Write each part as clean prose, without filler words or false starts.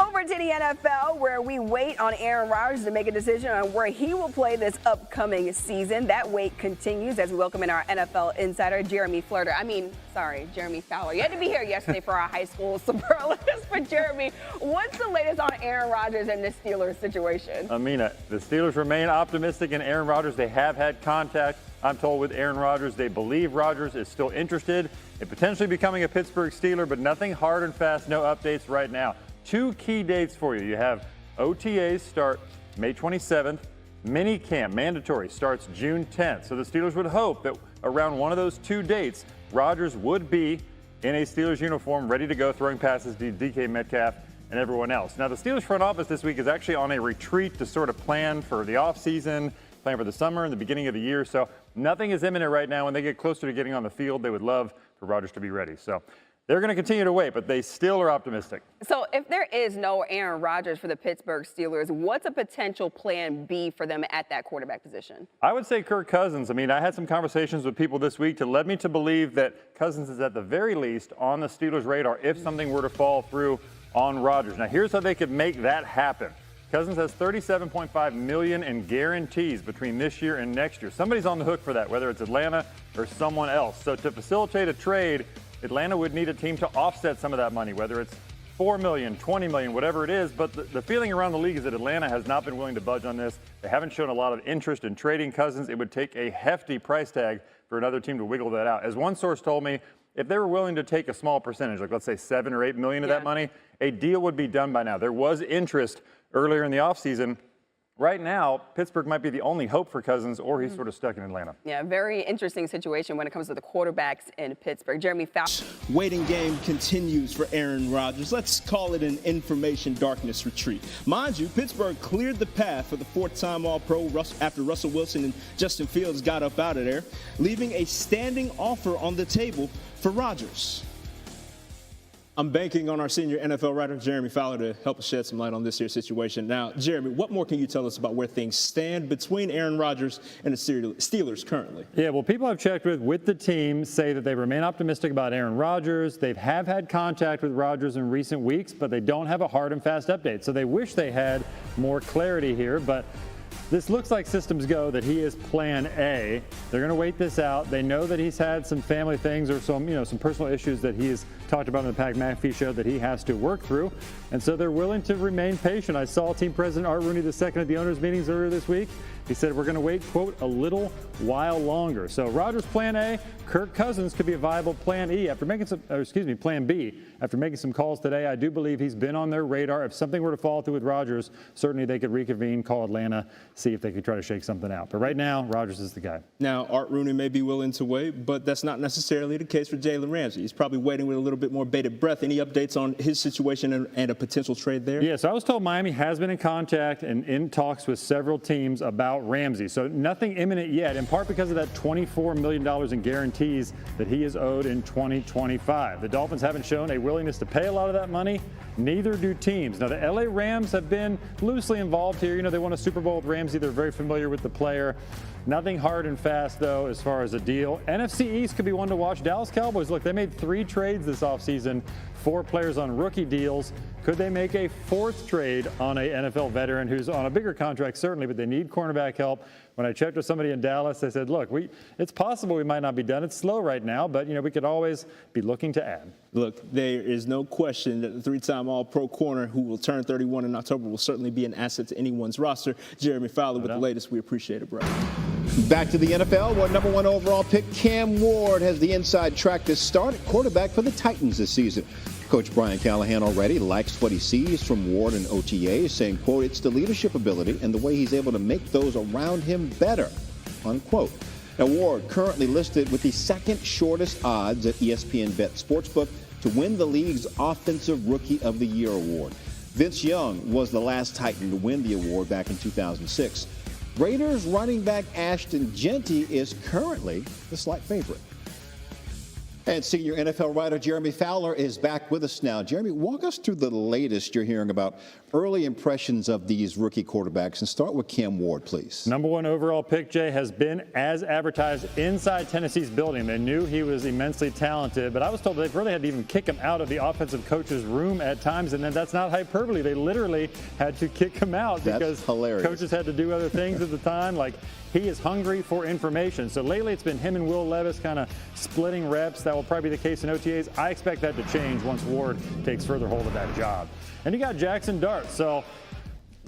Over to the NFL, where we wait on Aaron Rodgers to make a decision on where he will play this upcoming season. That wait continues as we welcome in our NFL insider, Jeremy Fowler. You had to be here yesterday for our high school superlatives. But Jeremy, what's the latest on Aaron Rodgers and the Steelers situation? Amina, the Steelers remain optimistic in Aaron Rodgers. They have had contact, I'm told, with Aaron Rodgers. They believe Rodgers is still interested in potentially becoming a Pittsburgh Steeler, but nothing hard and fast, no updates right now. Two key dates for you. You have OTAs start May 27th. Mini camp, mandatory, starts June 10th. So the Steelers would hope that around one of those two dates, Rodgers would be in a Steelers uniform, ready to go, throwing passes to DK Metcalf and everyone else. Now, the Steelers front office this week is actually on a retreat to sort of plan for the offseason, plan for the summer and the beginning of the year. So nothing is imminent right now. When they get closer to getting on the field, they would love for Rodgers to be ready. So they're going to continue to wait, but they still are optimistic. So if there is no Aaron Rodgers for the Pittsburgh Steelers, what's a potential plan B for them at that quarterback position? I would say Kirk Cousins. I mean, I had some conversations with people this week to lead me to believe that Cousins is at the very least on the Steelers' radar if something were to fall through on Rodgers. Now, here's how they could make that happen. Cousins has $37.5 million in guarantees between this year and next year. Somebody's on the hook for that, whether it's Atlanta or someone else. So to facilitate a trade, Atlanta would need a team to offset some of that money, whether it's $4 million, $20 million, whatever it is. But the feeling around the league is that Atlanta has not been willing to budge on this. They haven't shown a lot of interest in trading Cousins. It would take a hefty price tag for another team to wiggle that out. As one source told me, if they were willing to take a small percentage, like let's say $7 or $8 million of that money, a deal would be done by now. There was interest earlier in the offseason. Right now, Pittsburgh might be the only hope for Cousins, or he's sort of stuck in Atlanta. Yeah, very interesting situation when it comes to the quarterbacks in Pittsburgh. Jeremy Fowler. Waiting game continues for Aaron Rodgers. Let's call it an information darkness retreat. Mind you, Pittsburgh cleared the path for the fourth-time All-Pro after Russell Wilson and Justin Fields got up out of there, leaving a standing offer on the table for Rodgers. I'm banking on our senior NFL writer, Jeremy Fowler, to help us shed some light on this here situation. Now, Jeremy, what more can you tell us about where things stand between Aaron Rodgers and the Steelers currently? Yeah, well, people I've checked with the team say that they remain optimistic about Aaron Rodgers. They have had contact with Rodgers in recent weeks, but they don't have a hard and fast update. So they wish they had more clarity here, but this looks like systems go that he is plan A. They're going to wait this out. They know that he's had some family things or some personal issues that he has talked about in the Pat McAfee show that he has to work through. And so they're willing to remain patient. I saw team president Art Rooney II at the owners' meetings earlier this week. He said, we're going to wait, quote, a little while longer. So Rodgers plan A, Kirk Cousins could be a viable plan B. After making some calls today, I do believe he's been on their radar. If something were to fall through with Rodgers, certainly they could reconvene, call Atlanta, see if they could try to shake something out. But right now, Rodgers is the guy. Now, Art Rooney may be willing to wait, but that's not necessarily the case for Jalen Ramsey. He's probably waiting with a little bit more bated breath. Any updates on his situation and a potential trade there? Yeah, so I was told Miami has been in contact and in talks with several teams about Ramsey. So nothing imminent yet, in part because of that $24 million in guarantees that he is owed in 2025. The Dolphins haven't shown a willingness to pay a lot of that money. Neither do teams. Now, the LA Rams have been loosely involved here. You know, they won a Super Bowl with Ramsey. They're very familiar with the player. Nothing hard and fast, though, as far as a deal. NFC East could be one to watch. Dallas Cowboys, look, they made 3 trades this offseason, 4 players on rookie deals. Could they make a 4th trade on an NFL veteran who's on a bigger contract, certainly, but they need cornerback help? When I checked with somebody in Dallas, they said, look, it's possible we might not be done. It's slow right now, but, we could always be looking to add. Look, there is no question that the 3-time All-Pro corner who will turn 31 in October will certainly be an asset to anyone's roster. Jeremy Fowler with the latest. We appreciate it, bro. Back to the NFL, where number 1 overall pick Cam Ward has the inside track to start at quarterback for the Titans this season. Coach Brian Callahan already likes what he sees from Ward and OTAs, saying, quote, it's the leadership ability and the way he's able to make those around him better, unquote. Now, Ward currently listed with the 2nd shortest odds at ESPN Bet Sportsbook to win the league's Offensive Rookie of the Year award. Vince Young was the last Titan to win the award back in 2006. Raiders running back Ashton Jeanty is currently the slight favorite. And senior NFL writer Jeremy Fowler is back with us now. Jeremy, walk us through the latest you're hearing about early impressions of these rookie quarterbacks, and start with Cam Ward, please. Number 1 overall pick, Jay, has been as advertised inside Tennessee's building. They knew he was immensely talented, but I was told they really had to even kick him out of the offensive coach's room at times, and then that's not hyperbole. They literally had to kick him out because coaches had to do other things at the time. Like, he is hungry for information. So lately it's been him and Will Levis kind of splitting reps. That will probably be the case in OTAs. I expect that to change once Ward takes further hold of that job. And you got Jackson Dart. So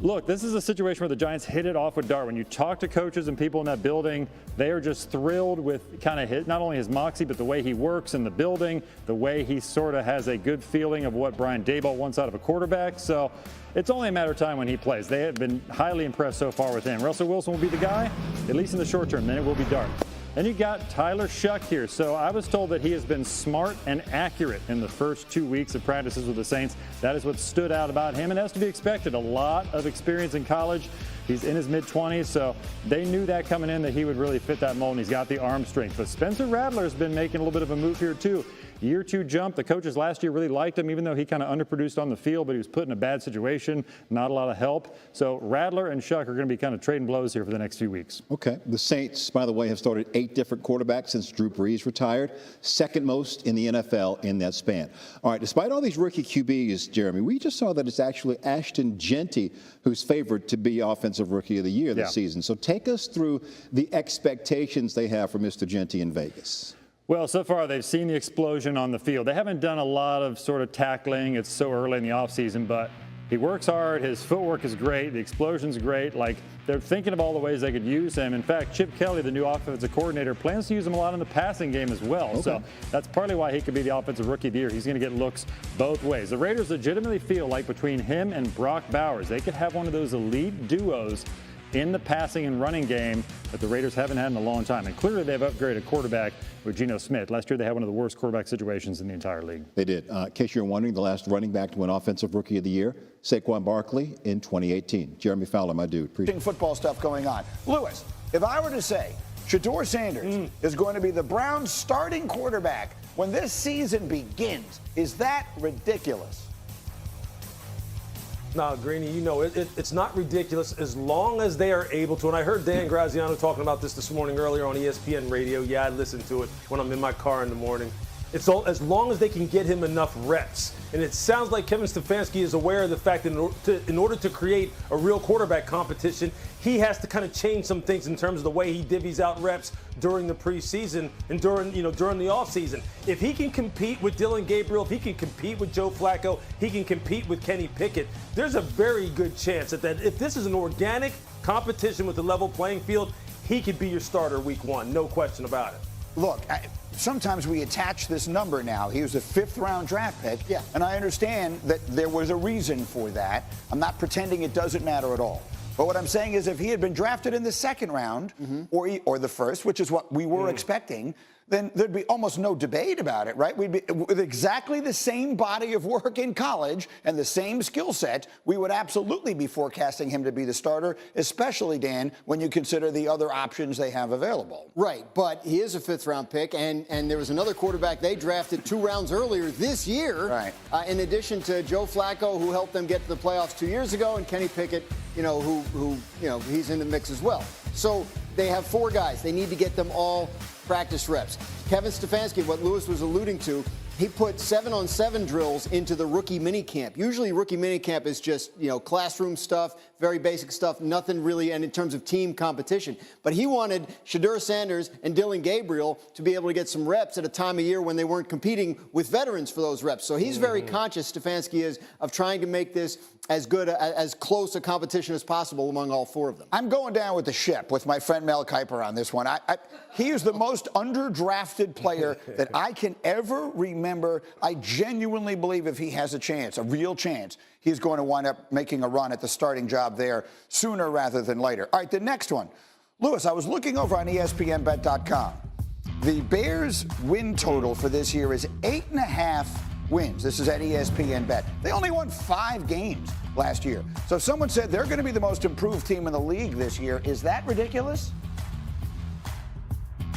look, this is a situation where the Giants hit it off with Dart. When you talk to coaches and people in that building, they are just thrilled with kind of not only his moxie, but the way he works in the building, the way he sort of has a good feeling of what Brian Daboll wants out of a quarterback. So it's only a matter of time when he plays. They have been highly impressed so far with him. Russell Wilson will be the guy, at least in the short term. Then it will be Dart. Then you got Tyler Shuck here. So I was told that he has been smart and accurate in the first 2 weeks of practices with the Saints. That is what stood out about him, and that's to be expected. A lot of experience in college. He's in his mid-20s, so they knew that coming in that he would really fit that mold, and he's got the arm strength. But Spencer Rattler has been making a little bit of a move here, too. Year 2 jump. The coaches last year really liked him, even though he kind of underproduced on the field, but he was put in a bad situation, not a lot of help. So Rattler and Shuck are going to be kind of trading blows here for the next few weeks. Okay. The Saints, by the way, have started 8 different quarterbacks since Drew Brees retired, second most in the NFL in that span. All right, despite all these rookie QBs, Jeremy, we just saw that it's actually Ashton Jeanty who's favored to be Offensive Rookie of the Year this season. So take us through the expectations they have for Mr. Jeanty in Vegas. Well, so far they've seen the explosion on the field. They haven't done a lot of sort of tackling. It's so early in the offseason, but he works hard. His footwork is great. The explosion's great. Like, they're thinking of all the ways they could use him. In fact, Chip Kelly, the new offensive coordinator, plans to use him a lot in the passing game as well. Okay. So that's partly why he could be the Offensive Rookie of the Year. He's going to get looks both ways. The Raiders legitimately feel like between him and Brock Bowers, they could have one of those elite duos in the passing and running game that the Raiders haven't had in a long time. And clearly they've upgraded quarterback with Geno Smith. Last year they had one of the worst quarterback situations in the entire league. They did. In case you're wondering, the last running back to win Offensive Rookie of the Year, Saquon Barkley in 2018. Jeremy Fowler, my dude. Appreciate football stuff going on. Lewis, if I were to say Shedeur Sanders is going to be the Browns' starting quarterback when this season begins, is that ridiculous? No, Greeny, you know, it's not ridiculous as long as they are able to. And I heard Dan Graziano talking about this morning earlier on ESPN Radio. Yeah, I listen to it when I'm in my car in the morning. It's all as long as they can get him enough reps. And it sounds like Kevin Stefanski is aware of the fact that in order to create a real quarterback competition, he has to kind of change some things in terms of the way he divvies out reps during the preseason and during the offseason. If he can compete with Dylan Gabriel, if he can compete with Joe Flacco, he can compete with Kenny Pickett, there's a very good chance that if this is an organic competition with a level playing field, he could be your starter week 1, no question about it. Look, sometimes we attach this number now. He was a 5th-round draft pick, and I understand that there was a reason for that. I'm not pretending it doesn't matter at all. But what I'm saying is if he had been drafted in the 2nd round or the 1st, which is what we were expecting, then there'd be almost no debate about it, right? We'd be with exactly the same body of work in college and the same skill set. We would absolutely be forecasting him to be the starter, especially, Dan, when you consider the other options they have available. Right, but he is a 5th-round pick, and there was another quarterback they drafted 2 rounds earlier this year, right? In addition to Joe Flacco, who helped them get to the playoffs 2 years ago, and Kenny Pickett, who he's in the mix as well. So they have 4 guys. They need to get them all practice reps. Kevin Stefanski, what Lewis was alluding to, he put 7-on-7 drills into the rookie minicamp. Usually rookie minicamp is just, classroom stuff, very basic stuff, nothing really, and in terms of team competition. But he wanted Shedeur Sanders and Dylan Gabriel to be able to get some reps at a time of year when they weren't competing with veterans for those reps. So he's very conscious, Stefanski is, of trying to make this as good, as close a competition as possible among all 4 of them. I'm going down with the ship with my friend Mel Kiper on this one. He is the most underdrafted player that I can ever remember. I genuinely believe if he has a chance, a real chance, he's going to wind up making a run at the starting job there sooner rather than later. All right, the next one. Lewis, I was looking over on ESPNBet.com. The Bears' win total for this year is 8.5 wins. This is at ESPN Bet. They only won 5 games last year. So if someone said they're going to be the most improved team in the league this year, is that ridiculous?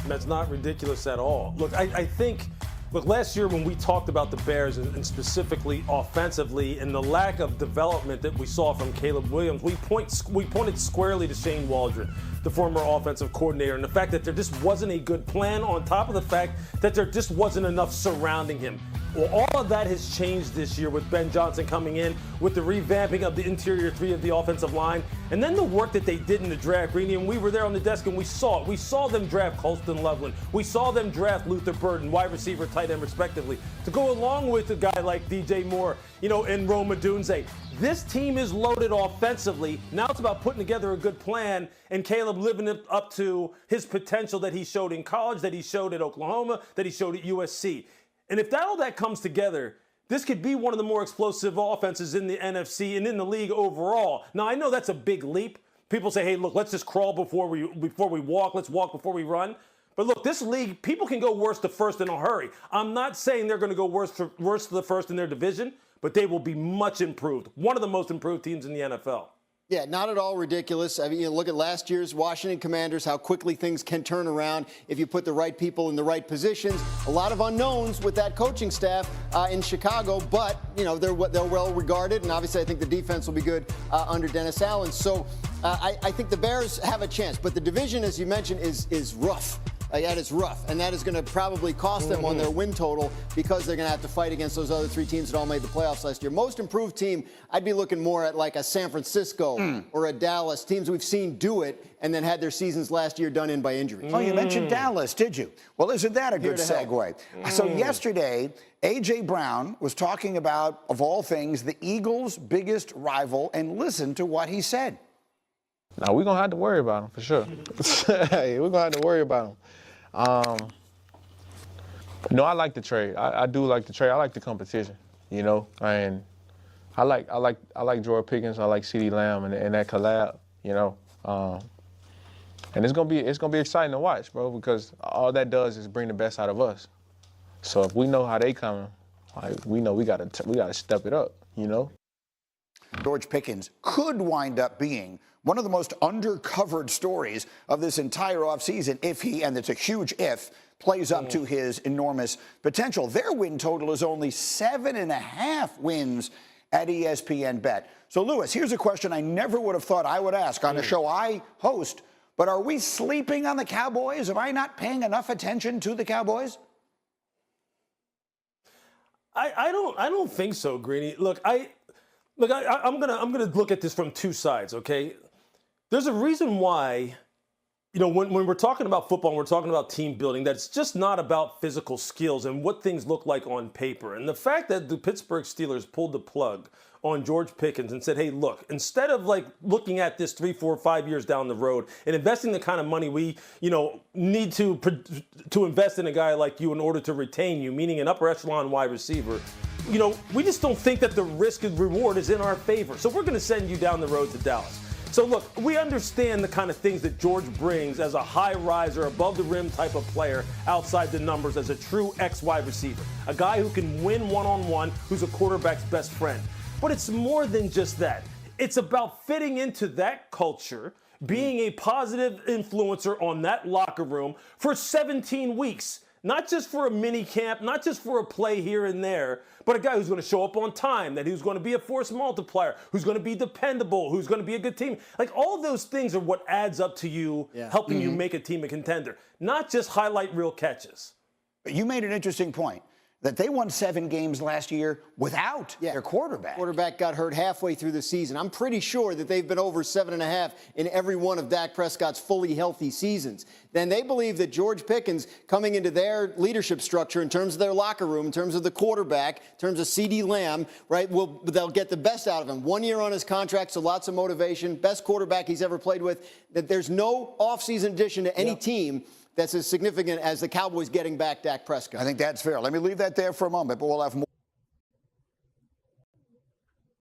That's not ridiculous at all. Look, I think Look, last year when we talked about the Bears and specifically offensively and the lack of development that we saw from Caleb Williams, we pointed squarely to Shane Waldron, the former offensive coordinator, and the fact that there just wasn't a good plan on top of the fact that there just wasn't enough surrounding him. Well, all of that has changed this year with Ben Johnson coming in, with the revamping of the interior three of the offensive line, and then the work that they did in the draft, Greeny, and we were there on the desk and we saw it. We saw them draft Colston Loveland. We saw them draft Luther Burden, wide receiver, tight end, respectively, to go along with a guy like DJ Moore, and Rome Odunze. This team is loaded offensively. Now it's about putting together a good plan and Caleb living up to his potential that he showed in college, that he showed at Oklahoma, that he showed at USC. And if all that comes together, this could be one of the more explosive offenses in the NFC and in the league overall. Now, I know that's a big leap. People say, hey, look, let's just crawl before we walk. Let's walk before we run. But look, this league, people can go worst to first in a hurry. I'm not saying they're going to go worst to the first in their division, but they will be much improved. One of the most improved teams in the NFL. Yeah, not at all ridiculous. I mean, look at last year's Washington Commanders, how quickly things can turn around if you put the right people in the right positions. A lot of unknowns with that coaching staff in Chicago, but, they're well regarded, and obviously I think the defense will be good under Dennis Allen. So I think the Bears have a chance, but the division, as you mentioned, is rough. That is rough, and that is going to probably cost them on their win total because they're going to have to fight against those other three teams that all made the playoffs last year. Most improved team, I'd be looking more at like a San Francisco or a Dallas, teams we've seen do it and then had their seasons last year done in by injuries. Oh, you mentioned Dallas, did you? Well, isn't that a good segue? So yesterday, A.J. Brown was talking about, of all things, the Eagles' biggest rival, and listen to what he said. Now, we're going to have to worry about him, for sure. We're going to have to worry about him. No, I like the trade. I do like the trade. I like the competition, and I like George Pickens. I like CeeDee Lamb and that collab, and it's gonna be exciting to watch, bro, because all that does is bring the best out of us. So if we know how they coming, we know we gotta step it up, George Pickens could wind up being one of the most undercovered stories of this entire offseason if he, and it's a huge if, plays up to his enormous potential. Their win total is only 7.5 wins at ESPN Bet. So, Lewis, here's a question I never would have thought I would ask on a show I host, but are we sleeping on the Cowboys? Am I not paying enough attention to the Cowboys? I don't think so, Greeny. I'm gonna look at this from two sides, okay? There's a reason why, when we're talking about football and we're talking about team building, that it's just not about physical skills and what things look like on paper. And the fact that the Pittsburgh Steelers pulled the plug on George Pickens and said, hey, look, instead of looking at this 3, 4, 5 years down the road and investing the kind of money we, need to invest in a guy like you in order to retain you, meaning an upper echelon wide receiver, we just don't think that the risk and reward is in our favor. So we're going to send you down the road to Dallas. So look, we understand the kind of things that George brings as a high riser, above the rim type of player outside the numbers as a true X wide receiver, a guy who can win one-on-one, who's a quarterback's best friend. But it's more than just that. It's about fitting into that culture, being a positive influencer on that locker room for 17 weeks. Not just for a mini camp, not just for a play here and there, but a guy who's going to show up on time, that who's going to be a force multiplier, who's going to be dependable, who's going to be a good team. All of those things are what adds up to you, helping you make a team a contender, not just highlight real catches. But you made an interesting point, that they won 7 games last year without their quarterback. Quarterback got hurt halfway through the season. I'm pretty sure that they've been over 7.5 in every one of Dak Prescott's fully healthy seasons. Then they believe that George Pickens, coming into their leadership structure in terms of their locker room, in terms of the quarterback, in terms of CeeDee Lamb, right, they'll get the best out of him. 1 year on his contract, so lots of motivation. Best quarterback he's ever played with. That there's no offseason addition to any team that's as significant as the Cowboys getting back Dak Prescott. I think that's fair. Let me leave that there for a moment, but we'll have more.